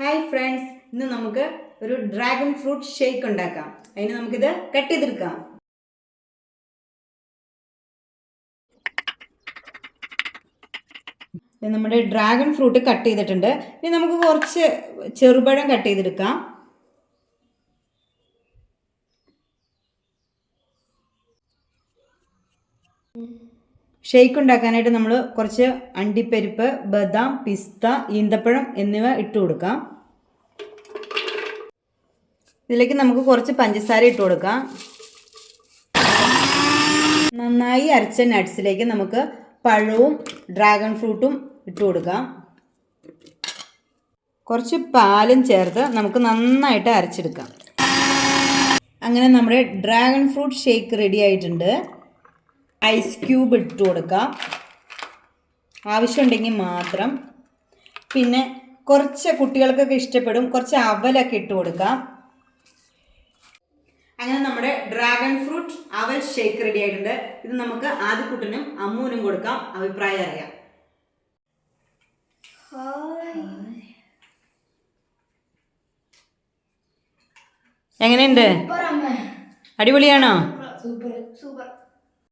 Hi friends, ഇന്ന് നമുക്ക് ഒരു ഡ്രാഗൺ ഫ്രൂട്ട് ഷേക്ക് ഉണ്ടാക്കാം. അതിന് നമുക്കിത് കട്ട് ചെയ്തെടുക്കാം. നമ്മുടെ ഡ്രാഗൺ ഫ്രൂട്ട് കട്ട് ചെയ്തിട്ടുണ്ട്. ഇനി നമുക്ക് കുറച്ച് ചെറുപഴം കട്ട് ചെയ്തെടുക്കാം. ഷേക്ക് ഉണ്ടാക്കാനായിട്ട് നമ്മൾ കുറച്ച് അണ്ടിപ്പരിപ്പ്, ബദാം, പിസ്ത, ഈന്തപ്പഴം എന്നിവ ഇട്ട് കൊടുക്കാം. ഇതിലേക്ക് നമുക്ക് കുറച്ച് പഞ്ചസാര ഇട്ട് കൊടുക്കാം. നന്നായി അരച്ച നട്ട്സിലേക്ക് നമുക്ക് പഴവും ഡ്രാഗൺ ഫ്രൂട്ടും ഇട്ട് കൊടുക്കാം. കുറച്ച് പാലും ചേർത്ത് നമുക്ക് നന്നായിട്ട് അരച്ചെടുക്കാം. അങ്ങനെ നമ്മുടെ ഡ്രാഗൺ ഫ്രൂട്ട് ഷേക്ക് റെഡി ആയിട്ടുണ്ട്. ഐസ് ക്യൂബ് ഇട്ട് കൊടുക്കാം, ആവശ്യമുണ്ടെങ്കിൽ മാത്രം. പിന്നെ കുറച്ച് കുട്ടികൾക്കൊക്കെ ഇഷ്ടപ്പെടും, കുറച്ച് അവലൊക്കെ ഇട്ട് കൊടുക്കാം. അങ്ങനെ നമ്മുടെ ഡ്രാഗൺ ഫ്രൂട്ട് അവൽ ഷേക്ക് റെഡി ആയിട്ടുണ്ട്. ഇത് നമുക്ക് ആദ്യക്കുട്ടനും അമ്മൂനും കൊടുക്കാം, അഭിപ്രായം അറിയാം. എങ്ങനെയുണ്ട്? അടിപൊളിയാണോ? Super super.